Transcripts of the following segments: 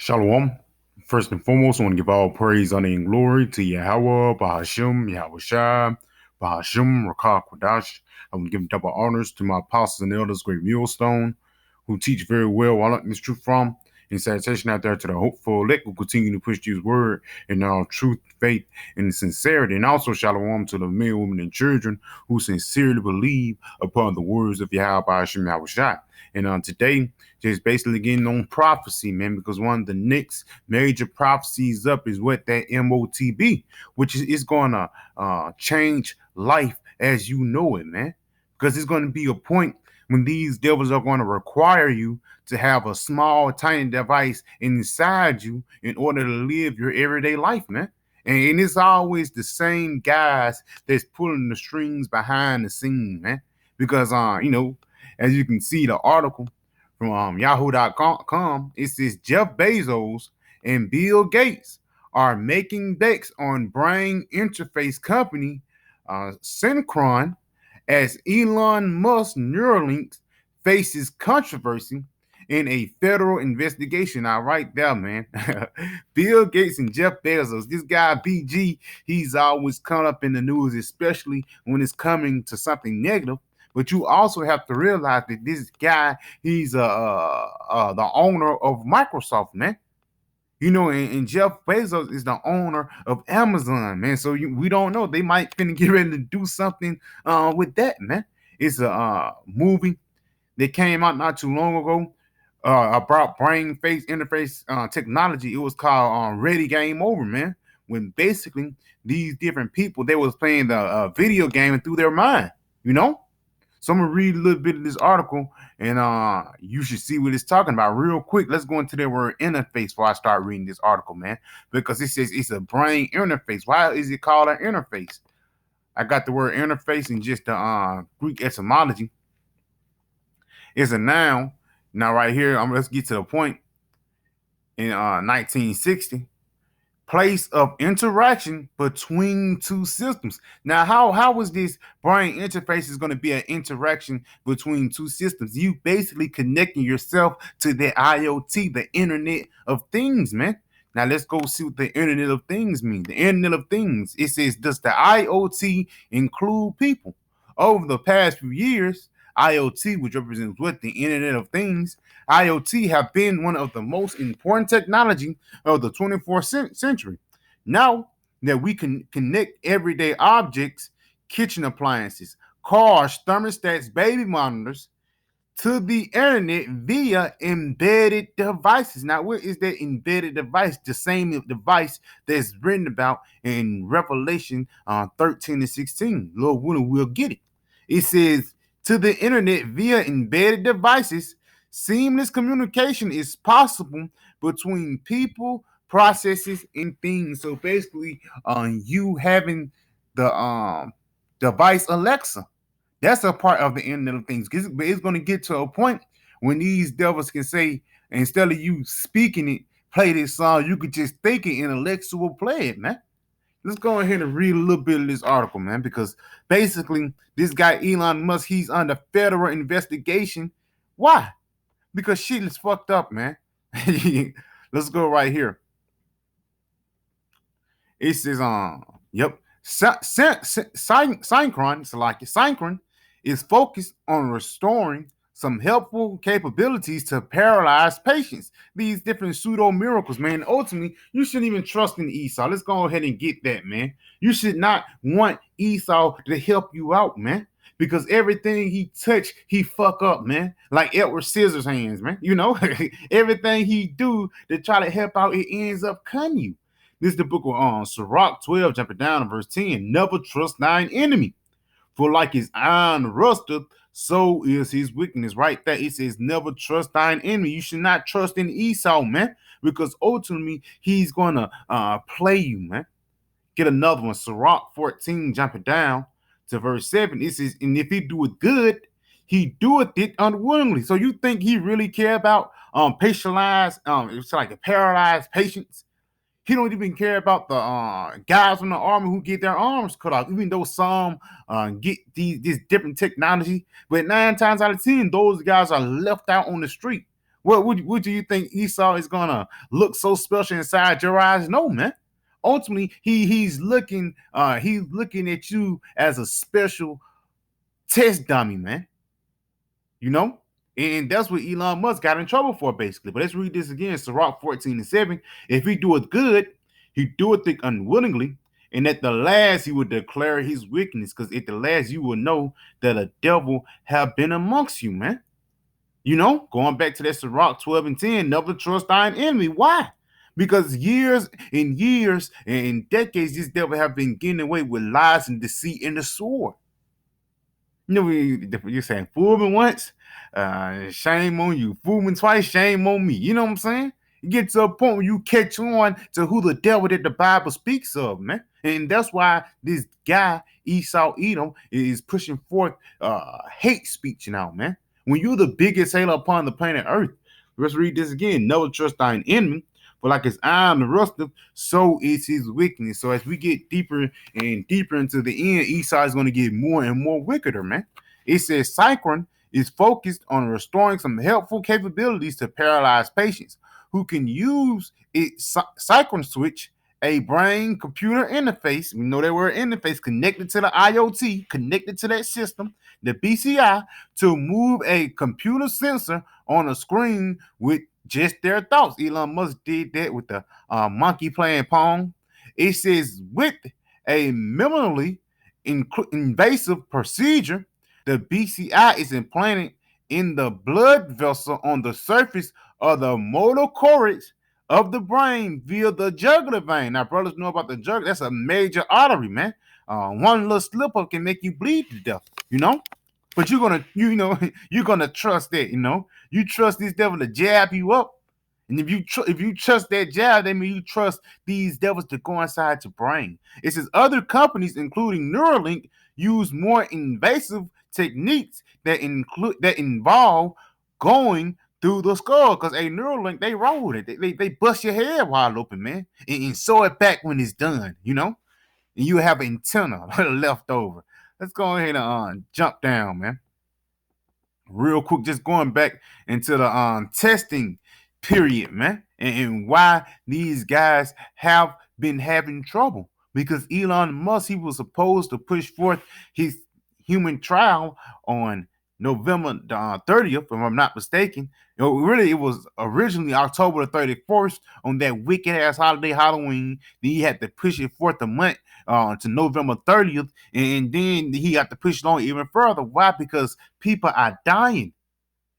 Shalom. First and foremost, I want to give all praise, honor, and glory to Yahweh, Bahashim, Yahweh Shai, Bahashim, Rakah, Quadash. I want to give double honors to my apostles and elders, Great Millstone, who teach very well while I learn this truth from. And salutation out there to the hopeful elect who continue to push this word in our truth, faith, and sincerity. And also shalom to the men, women, and children who sincerely believe upon the words of Yahweh, Bahashim, Yahweh Shai. And today, just basically getting on prophecy, man, because one of the next major prophecies up is what that MOTB, which is going to change life as you know it, man. Because it's going to be a point when these devils are going to require you to have a small, tiny device inside you in order to live your everyday life, man. And it's always the same guys that's pulling the strings behind the scene, man. Because, as you can see, the article from yahoo.com, it says Jeff Bezos and Bill Gates are making bets on brain interface company Synchron as Elon Musk Neuralink faces controversy in a federal investigation. Now, right there, man. Bill Gates and Jeff Bezos, this guy BG, he's always caught up in the news, especially when it's coming to something negative. But you also have to realize that this guy, he's the owner of Microsoft, man. And Jeff Bezos is the owner of Amazon, man. So we don't know. They might finna get ready to do something with that, man. It's a movie that came out not too long ago about brain face interface technology. It was called Ready Game Over, man. When basically these different people, they was playing the video game through their mind, So I'm gonna read a little bit of this article, and you should see what it's talking about real quick. Let's go into the word interface before I start reading this article, man, because it says it's a brain interface. Why is it called an interface? I got the word interface in just the Greek etymology. It's a noun. Now, right here, let's get to the point. In 1960. Place of interaction between two systems. Now, how is this brain interface is going to be an interaction between two systems? You basically connecting yourself to the IoT, the Internet of Things, man. Now let's go see what the Internet of Things means. The Internet of Things, it says, does the IoT include people? Over the past few years, IoT, which represents what the Internet of Things, IoT have been one of the most important technology of the 24th century. Now that we can connect everyday objects, kitchen appliances, cars, thermostats, baby monitors, to the internet via embedded devices. Now, what is that embedded device? The same device that's written about in Revelation 13 and 16. Lord willing, we'll get it. It says, to the internet via embedded devices, seamless communication is possible between people, processes, and things. So basically, you having the device Alexa, that's a part of the Internet of Things. It's going to get to a point when these devils can say, instead of you speaking it, play this song, you could just think it and Alexa will play it, man. Let's go ahead and read a little bit of this article, man, because basically this guy Elon Musk, he's under federal investigation. Why? Because shit is fucked up, man. Let's go right here. It says, yep, Synchron is focused on restoring some helpful capabilities to paralyzed patients. These different pseudo miracles, man. Ultimately, you shouldn't even trust in Esau. Let's go ahead and get that, man. You should not want Esau to help you out, man. Because everything he touch, he fuck up, man. Like Edward Scissorhands, man. Everything he do to try to help out, it ends up cutting you. This is the book of Sirach 12, jumping down to verse 10. Never trust thine enemy, for like his iron rusteth, so is his wickedness. Right there, it says, never trust thine enemy. You should not trust in Esau, man, because ultimately he's going to play you, man. Get another one. Sirach 14, jumping down to verse 7. It says, and if he doeth good, he doeth it unwillingly. So you think he really care about paralyzed, it's like a paralyzed patients? He don't even care about the guys from the army who get their arms cut off, even though some get this different technology. But 9 times out of 10, those guys are left out on the street What do you think Esau is gonna look so special inside your eyes? No, man. Ultimately, he's looking at you as a special test dummy, man. You know? And that's what Elon Musk got in trouble for, basically. But let's read this again. Sirach 14:7. If he doeth good, he doeth it unwillingly. And at the last he will declare his wickedness. Because at the last you will know that a devil have been amongst you, man. You know, going back to that Sirach 12:10, never trust thine enemy. Why? Because years and decades, this devil have been getting away with lies and deceit and the sword. You know, you're saying fool me once, shame on you. Fool me twice, shame on me. You know what I'm saying? You get to a point where you catch on to who the devil that the Bible speaks of, man. And that's why this guy, Esau Edom, is pushing forth hate speech now, man. When you're the biggest hater upon the planet Earth, let's read this again. Never trust thine enemy, for like his eye on the rusteth, so is his wickedness. So as we get deeper and deeper into the end, Esau is going to get more and more wickeder, man. It says Cycron is focused on restoring some helpful capabilities to paralyzed patients who can use its Cycron switch, a brain computer interface. We know that word interface connected to the IoT, connected to that system, the BCI, to move a computer sensor on a screen with just their thoughts. Elon Musk did that with the monkey playing Pong. It says with a minimally invasive procedure, the BCI is implanted in the blood vessel on the surface of the motor cortex of the brain via the jugular vein. Now, brothers know about the jugular. That's a major artery, man. One little slip up can make you bleed to death, you know? But you're gonna trust that, you know. You trust this devil to jab you up, and if you trust that jab, that means you trust these devils to go inside your brain. It says other companies, including Neuralink, use more invasive techniques that involve going through the skull. Because a Neuralink, they roll it, they bust your head wide open, man, and sew it back when it's done, you know, and you have an antenna left over. Let's go ahead and jump down, man. Real quick, just going back into the testing period, man, and why these guys have been having trouble. Because Elon Musk, he was supposed to push forth his human trial on November 30th, if I'm not mistaken. You know, really, it was originally October the 31st on that wicked ass holiday, Halloween. Then he had to push it forth a month to November 30th, and then he got to push it on even further. Why? Because people are dying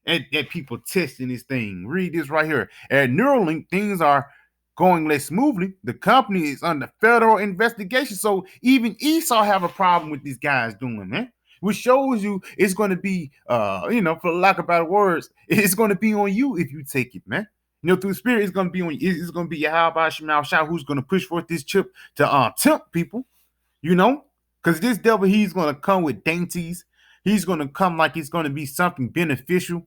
at people testing this thing. Read this right here. At Neuralink, things are going less smoothly. The company is under federal investigation. So even Esau have a problem with these guys doing, man. Which shows you it's going to be, for lack of better words, it's going to be on you if you take it, man. You know, through spirit, it's going to be on you. It's going to be Yahweh Shemal Shah who's going to push forth this chip to tempt people, you know, because this devil, he's going to come with dainties. He's going to come like it's going to be something beneficial,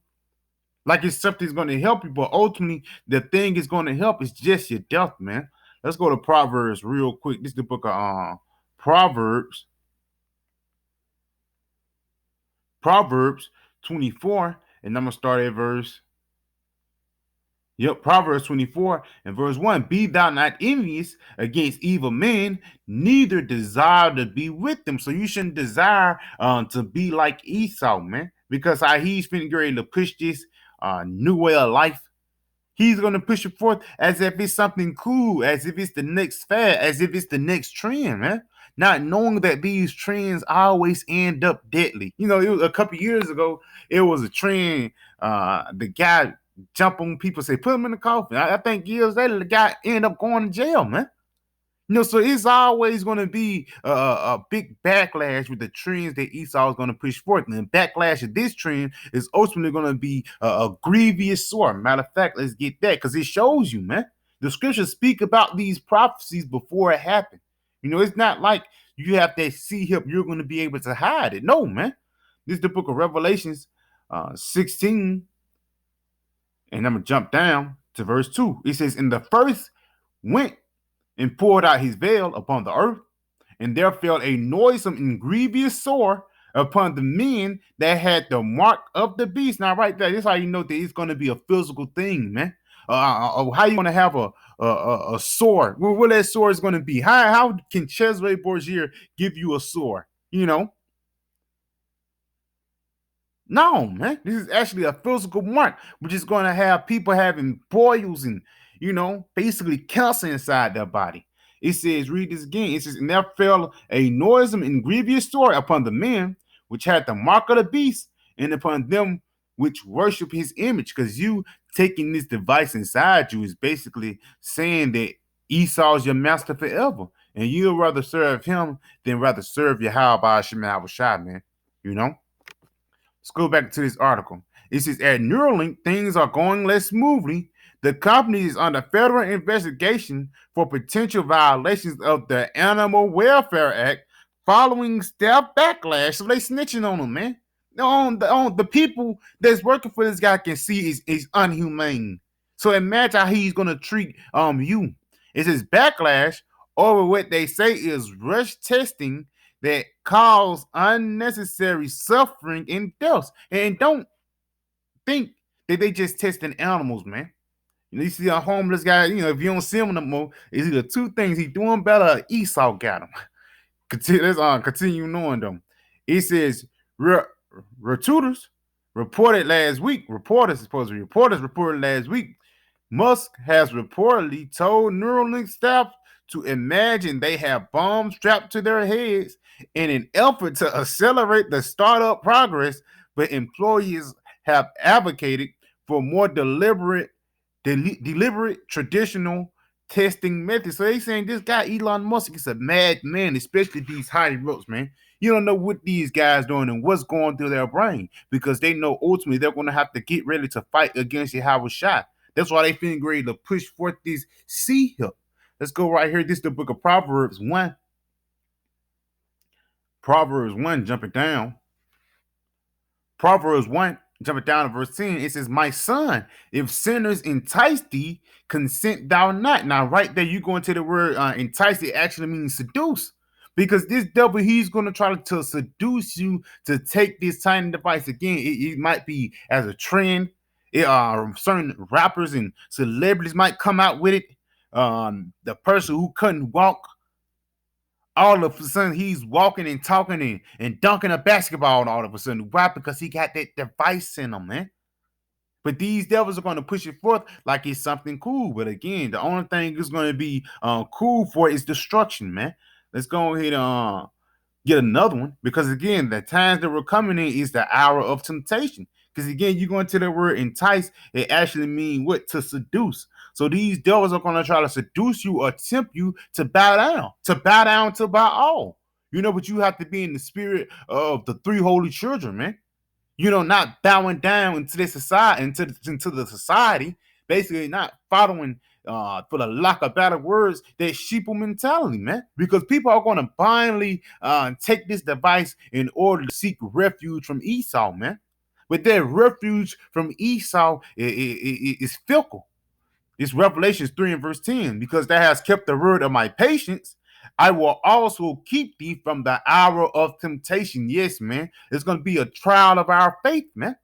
like it's something that's going to help you. But ultimately, the thing is going to help is just your death, man. Let's go to Proverbs real quick. This is the book of Proverbs. Proverbs 24, and I'm going to start at verse. Proverbs 24 and verse 1. Be thou not envious against evil men, neither desire to be with them. So you shouldn't desire to be like Esau, man, because how he's been ready to push this new way of life. He's going to push it forth as if it's something cool, as if it's the next fad, as if it's the next trend, man. Not knowing that these trends always end up deadly. You know, it was a couple years ago, it was a trend. The guy jump on people, say, put him in the coffin. I think years later, the guy ended up going to jail, man. You know, so it's always going to be a big backlash with the trends that Esau is going to push forth. And the backlash of this trend is ultimately going to be a grievous sore. Matter of fact, let's get that, because it shows you, man. The scriptures speak about these prophecies before it happened. You know, it's not like you have that see help, you're going to be able to hide it. No, man. This is the book of Revelations 16. And I'm going to jump down to verse 2. It says, and the first went and poured out his veil upon the earth, and there fell a noisome and grievous sore upon the men that had the mark of the beast. Now, right there, this is how you know that it's going to be a physical thing, man. How you going to have a sword? Where that sword is going to be? How can Cesare Borgia give you a sword? You know, no, man. This is actually a physical mark, which is going to have people having boils and, basically cancer inside their body. It says, read this again. It says, and there fell a noisome and grievous sword upon the men which had the mark of the beast, and upon them which worship his image. Because you taking this device inside you is basically saying that Esau's your master forever. And you'll rather serve him than rather serve Yahweh Shema Shai, man. You know? Let's go back to this article. It says at Neuralink, things are going less smoothly. The company is under federal investigation for potential violations of the Animal Welfare Act following staff backlash. So they snitching on them, man. On the people that's working for this guy can see is unhumane. So imagine how he's gonna treat you. It says backlash over what they say is rush testing that cause unnecessary suffering and deaths. And don't think that they just testing animals, man. You see a homeless guy, if you don't see him no more, it's either two things. He doing better or Esau got him. Continue knowing them. It says Reuters reported last week, reporters reported last week, Musk has reportedly told Neuralink staff to imagine they have bombs strapped to their heads in an effort to accelerate the startup progress, but employees have advocated for more deliberate traditional testing methods. So they saying this guy Elon Musk is a madman, especially these high ropes, man. You don't know what these guys doing and what's going through their brain, because they know ultimately they're going to have to get ready to fight against Yahweh Shai. That's why they feeling ready to push forth this sea help. Let's go right here. This is the book of Proverbs 1. Proverbs 1, jumping down. Proverbs 1, jumping down to verse 10. It says, my son, if sinners entice thee, consent thou not. Now, right there, you go into the word entice. It actually means seduce. Because this devil, he's going to try to seduce you to take this tiny device. Again, it might be as a trend. Certain rappers and celebrities might come out with it. The person who couldn't walk, all of a sudden he's walking and talking and dunking a basketball all of a sudden. Why? Because he got that device in him, man. But these devils are going to push it forth like it's something cool. But again, the only thing it's going to be cool for is destruction, man. Let's go ahead and get another one, because again, the times that we're coming in is the hour of temptation. Because again, you go into the word entice, it actually means what? To seduce. So these devils are going to try to seduce you or tempt you to bow down to Baal. But you have to be in the spirit of the three holy children, man. Not bowing down into the society, into the society, basically not following for the lack of better words, that sheeple mentality, man. Because people are going to blindly take this device in order to seek refuge from Esau, man. But their refuge from Esau is fickle. It's Revelations 3 and verse 10, because thou hast kept the word of my patience, I will also keep thee from the hour of temptation. Yes, man. It's going to be a trial of our faith, man.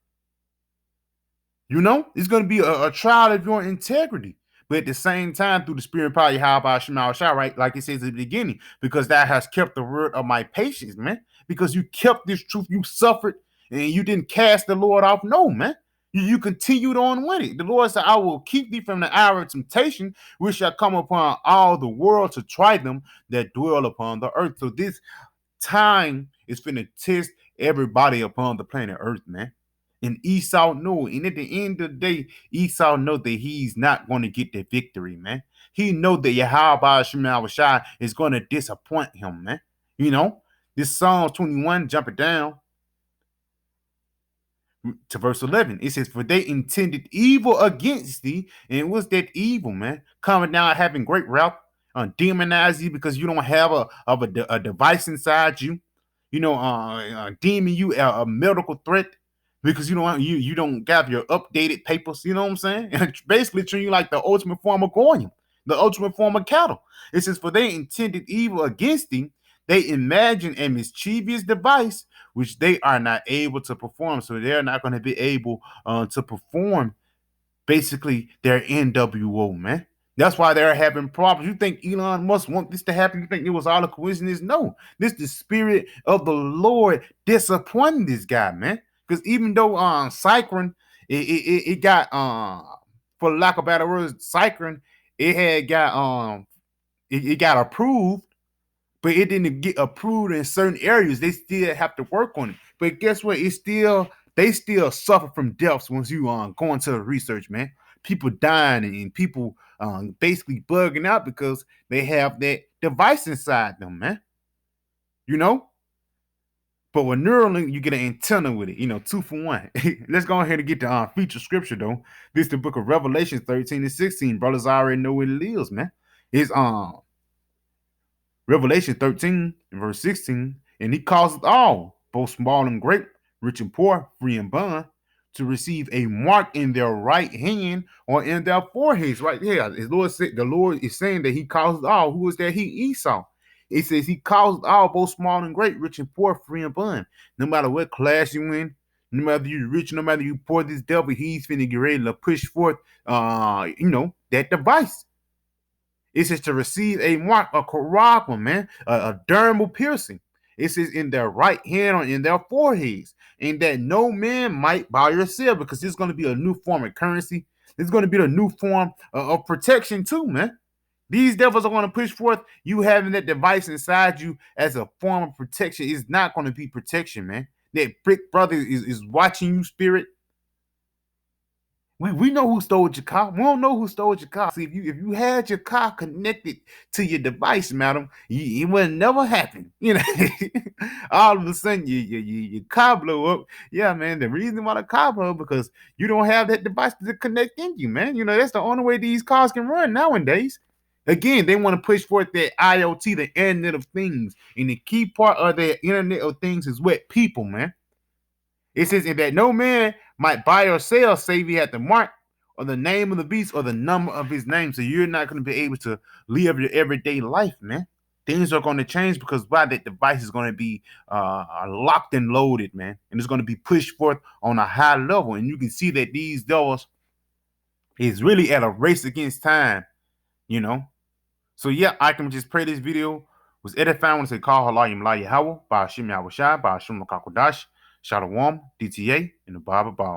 It's going to be a trial of your integrity. But at the same time, through the spirit, probably how about Shema Shai, right? Like it says at the beginning, because thou hast kept the word of my patience, man. Because you kept this truth, you suffered, and you didn't cast the Lord off. No, man. You continued on with it. The Lord said, I will keep thee from the hour of temptation, which shall come upon all the world to try them that dwell upon the earth. So this time is finna test everybody upon the planet Earth, man. And Esau know, and at the end of the day, Esau know that he's not going to get the victory, man. He know that Yahweh Shema Shai is going to disappoint him, man. This Psalm 21, jumping down to verse 11, it says, for they intended evil against thee. And what's that evil, man? Coming down, having great wrath, demonize you because you don't have a device inside you, deeming you a medical threat because you don't have your updated papers. You know what I'm saying? And basically treating you like the ultimate form of goyim, the ultimate form of cattle. It says, for they intended evil against thee, they imagined a mischievous device which they are not able to perform. So they're not going to be able to perform basically their NWO, man. That's why they're having problems. You think Elon Musk want this to happen? You think it was all a coincidence? No, this the spirit of the Lord disappointing this guy, man. Because even though Cyclone, it got for lack of better words, Cyclone, it had got it got approved, but it didn't get approved in certain areas. They still have to work on it. But guess what? They still suffer from deaths once you go into the research, man. People dying and people basically bugging out because they have that device inside them, man. You know? But with Neuralink, you get an antenna with it, 2 for 1. Let's go ahead and get the feature scripture though. This is the book of Revelation 13 and 16. Brothers already know what it is, man. It's Revelation 13, verse 16, and he causeth all, both small and great, rich and poor, free and bond, to receive a mark in their right hand or in their foreheads. Right here, the Lord is saying that he causes all. Who is that? He Esau. It says he causes all, both small and great, rich and poor, free and bond. No matter what class you in, no matter you rich, no matter you poor, this devil, he's finna get ready to push forth, that device. It says to receive a mark, a karagma, man, a dermal piercing. It says in their right hand or in their foreheads, and that no man might buy or sell, because it's going to be a new form of currency. It's going to be a new form of protection too, man. These devils are going to push forth you having that device inside you as a form of protection. It's not going to be protection, man. That brick brother is watching you, spirit. We know who stole your car. We don't know who stole your car. See, if you had your car connected to your device, madam, it would never happen. All of a sudden your car blow up. Yeah, man. The reason why the car blew up because you don't have that device to connect in you, man. That's the only way these cars can run nowadays. Again, they want to push forth that IoT, the Internet of Things, and the key part of the Internet of Things is what people, man. It says that no man might buy or sell save he had the mark or the name of the beast or the number of his name. So you're not going to be able to live your everyday life, man. Things are going to change because by that device is going to be locked and loaded, man. And it's going to be pushed forth on a high level. And you can see that these devils is really at a race against time, So yeah, I can just pray this video was edifying when say call Halayim La Yahweh, by Hashem Yahweh Shai, by Hashem Makakodash, Shalom, DTA, and the Bible Ball.